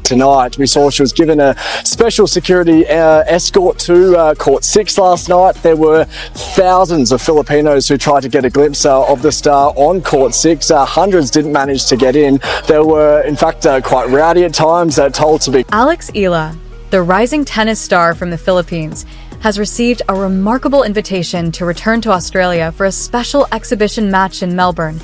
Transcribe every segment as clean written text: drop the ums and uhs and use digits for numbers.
tonight. We saw she was given a special security escort to Court 6 last night. There were thousands of Filipinos who tried to get a glimpse of the star on Court 6. Hundreds didn't manage to get in. They were, in fact, quite rowdy at times, told to be. Alex Eala, the rising tennis star from the Philippines, has received a remarkable invitation to return to Australia for a special exhibition match in Melbourne,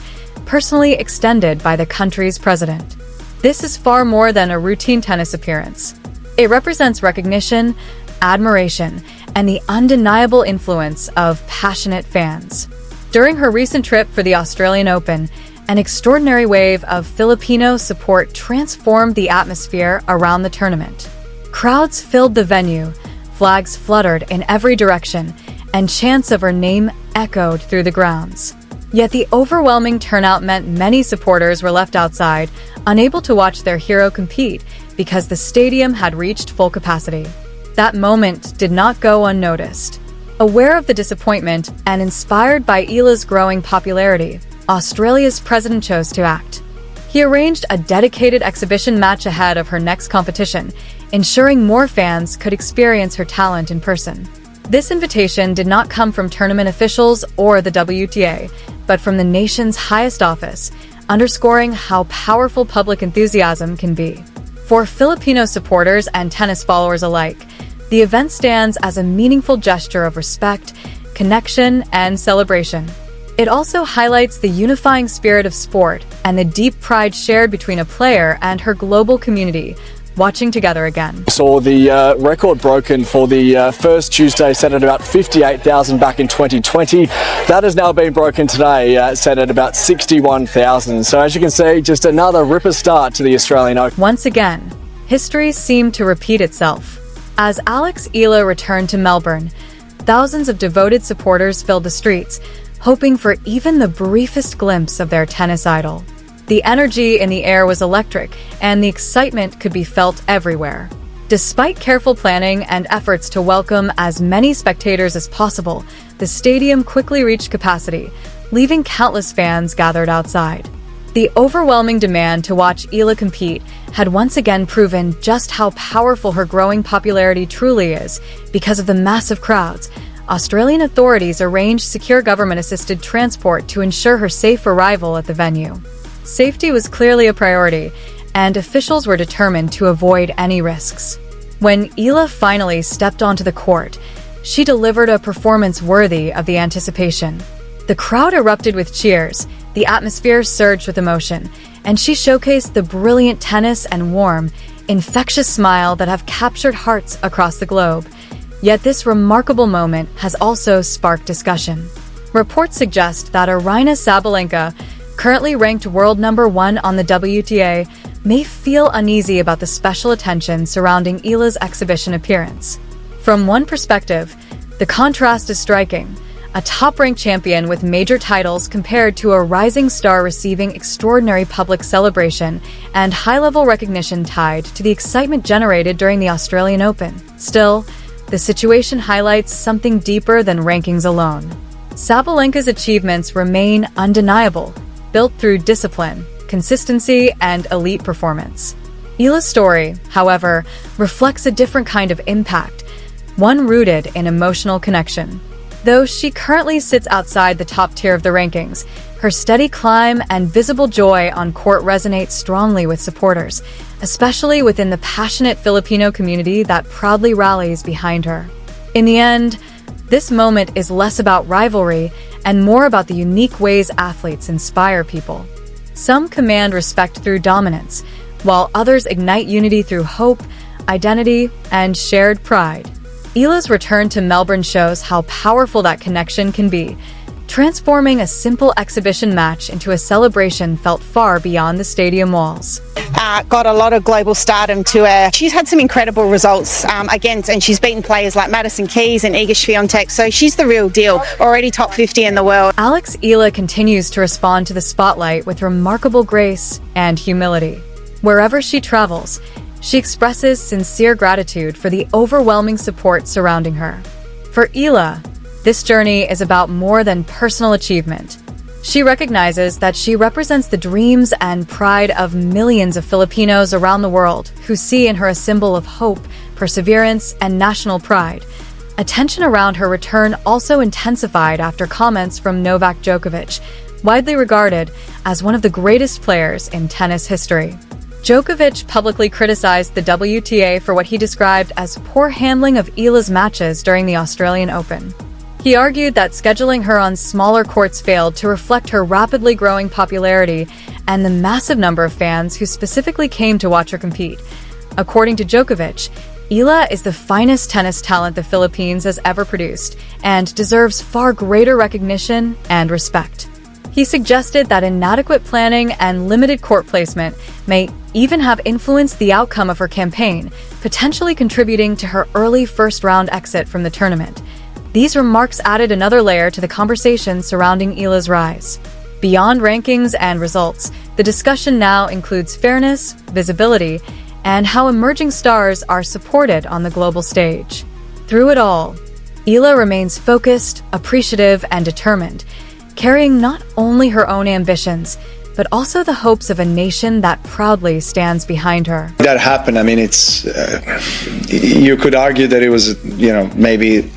personally extended by the country's president. This is far more than a routine tennis appearance. It represents recognition, admiration, and the undeniable influence of passionate fans. During her recent trip for the Australian Open, an extraordinary wave of Filipino support transformed the atmosphere around the tournament. Crowds filled the venue, flags fluttered in every direction, and chants of her name echoed through the grounds. Yet the overwhelming turnout meant many supporters were left outside, unable to watch their hero compete because the stadium had reached full capacity. That moment did not go unnoticed. Aware of the disappointment and inspired by Eala's growing popularity, Australia's president chose to act. He arranged a dedicated exhibition match ahead of her next competition, ensuring more fans could experience her talent in person. This invitation did not come from tournament officials or the WTA, but from the nation's highest office, underscoring how powerful public enthusiasm can be. For Filipino supporters and tennis followers alike, the event stands as a meaningful gesture of respect, connection, and celebration. It also highlights the unifying spirit of sport and the deep pride shared between a player and her global community, watching together again. Saw the record broken for the first Tuesday, set at about 58,000 back in 2020. That has now been broken today, set at about 61,000. So as you can see, just another ripper start to the Australian Open. Once again, history seemed to repeat itself. As Alex Eala returned to Melbourne, thousands of devoted supporters filled the streets, hoping for even the briefest glimpse of their tennis idol. The energy in the air was electric, and the excitement could be felt everywhere. Despite careful planning and efforts to welcome as many spectators as possible, the stadium quickly reached capacity, leaving countless fans gathered outside. The overwhelming demand to watch Eala compete had once again proven just how powerful her growing popularity truly is. Because of the massive crowds, Australian authorities arranged secure government-assisted transport to ensure her safe arrival at the venue. Safety was clearly a priority, and officials were determined to avoid any risks. When Eala finally stepped onto the court, she delivered a performance worthy of the anticipation. The crowd erupted with cheers, the atmosphere surged with emotion, and she showcased the brilliant tennis and warm, infectious smile that have captured hearts across the globe. Yet this remarkable moment has also sparked discussion. Reports suggest that Aryna Sabalenka, currently ranked world number 1 on the WTA, may feel uneasy about the special attention surrounding Eala's exhibition appearance. From one perspective, the contrast is striking. A top-ranked champion with major titles compared to a rising star receiving extraordinary public celebration and high-level recognition tied to the excitement generated during the Australian Open. Still, the situation highlights something deeper than rankings alone. Sabalenka's achievements remain undeniable, built through discipline, consistency, and elite performance. Eala's story, however, reflects a different kind of impact, one rooted in emotional connection. Though she currently sits outside the top tier of the rankings, her steady climb and visible joy on court resonate strongly with supporters, especially within the passionate Filipino community that proudly rallies behind her. In the end, this moment is less about rivalry and more about the unique ways athletes inspire people. Some command respect through dominance, while others ignite unity through hope, identity, and shared pride. Eala's return to Melbourne shows how powerful that connection can be, transforming a simple exhibition match into a celebration felt far beyond the stadium walls. Got a lot of global stardom to her. She's had some incredible results and she's beaten players like Madison Keys and Iga Swiatek, so she's the real deal, already top 50 in the world. Alex Eala continues to respond to the spotlight with remarkable grace and humility. Wherever she travels, she expresses sincere gratitude for the overwhelming support surrounding her. For Eala, this journey is about more than personal achievement. She recognizes that she represents the dreams and pride of millions of Filipinos around the world who see in her a symbol of hope, perseverance, and national pride. Attention around her return also intensified after comments from Novak Djokovic, widely regarded as one of the greatest players in tennis history. Djokovic publicly criticized the WTA for what he described as poor handling of Eala's matches during the Australian Open. He argued that scheduling her on smaller courts failed to reflect her rapidly growing popularity and the massive number of fans who specifically came to watch her compete. According to Djokovic, Eala is the finest tennis talent the Philippines has ever produced and deserves far greater recognition and respect. He suggested that inadequate planning and limited court placement may even have influenced the outcome of her campaign, potentially contributing to her early first-round exit from the tournament. These remarks added another layer to the conversation surrounding Eala's rise. Beyond rankings and results, the discussion now includes fairness, visibility, and how emerging stars are supported on the global stage. Through it all, Eala remains focused, appreciative, and determined, carrying not only her own ambitions, but also the hopes of a nation that proudly stands behind her. That happened. I mean, it's you could argue that it was, maybe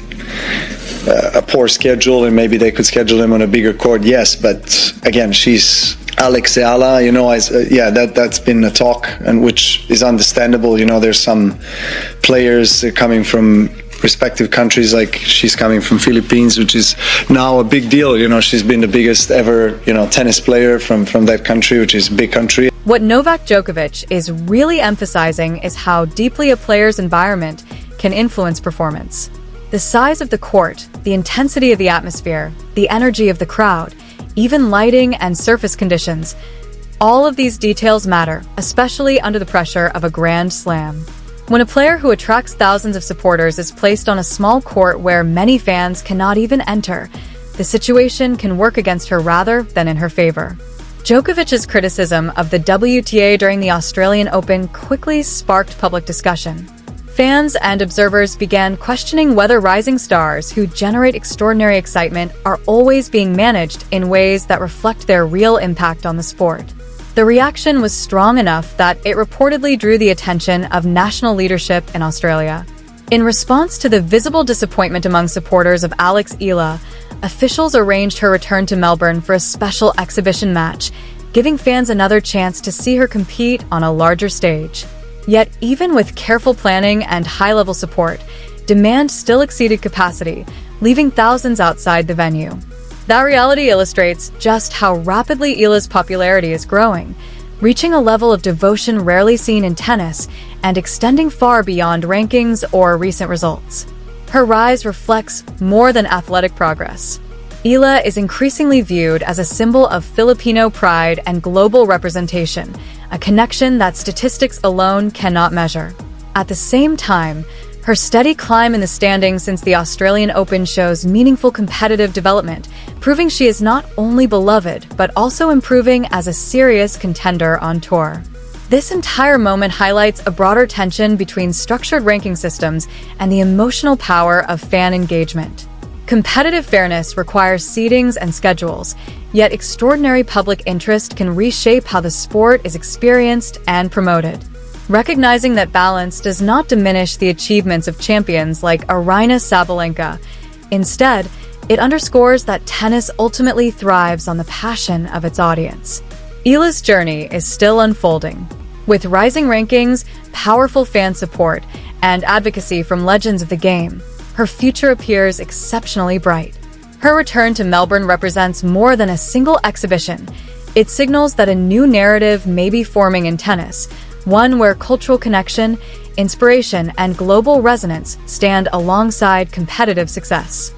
a poor schedule, and maybe they could schedule him on a bigger court. Yes, but again, she's Alex Eala. That's been a talk, and which is understandable. There's some players coming from respective countries, like she's coming from Philippines, which is now a big deal. She's been the biggest ever, tennis player from that country, which is a big country. What Novak Djokovic is really emphasizing is how deeply a player's environment can influence performance. The size of the court, the intensity of the atmosphere, the energy of the crowd, even lighting and surface conditions, all of these details matter, especially under the pressure of a Grand Slam. When a player who attracts thousands of supporters is placed on a small court where many fans cannot even enter, the situation can work against her rather than in her favor. Djokovic's criticism of the WTA during the Australian Open quickly sparked public discussion. Fans and observers began questioning whether rising stars who generate extraordinary excitement are always being managed in ways that reflect their real impact on the sport. The reaction was strong enough that it reportedly drew the attention of national leadership in Australia. In response to the visible disappointment among supporters of Alex Eala, officials arranged her return to Melbourne for a special exhibition match, giving fans another chance to see her compete on a larger stage. Yet, even with careful planning and high-level support, demand still exceeded capacity, leaving thousands outside the venue. That reality illustrates just how rapidly Eala's popularity is growing, reaching a level of devotion rarely seen in tennis and extending far beyond rankings or recent results. Her rise reflects more than athletic progress. Eala is increasingly viewed as a symbol of Filipino pride and global representation, a connection that statistics alone cannot measure. At the same time, her steady climb in the standings since the Australian Open shows meaningful competitive development, proving she is not only beloved, but also improving as a serious contender on tour. This entire moment highlights a broader tension between structured ranking systems and the emotional power of fan engagement. Competitive fairness requires seedings and schedules, yet extraordinary public interest can reshape how the sport is experienced and promoted. Recognizing that balance does not diminish the achievements of champions like Aryna Sabalenka. Instead, it underscores that tennis ultimately thrives on the passion of its audience. Eala's journey is still unfolding. With rising rankings, powerful fan support, and advocacy from legends of the game, her future appears exceptionally bright. Her return to Melbourne represents more than a single exhibition. It signals that a new narrative may be forming in tennis, one where cultural connection, inspiration, and global resonance stand alongside competitive success.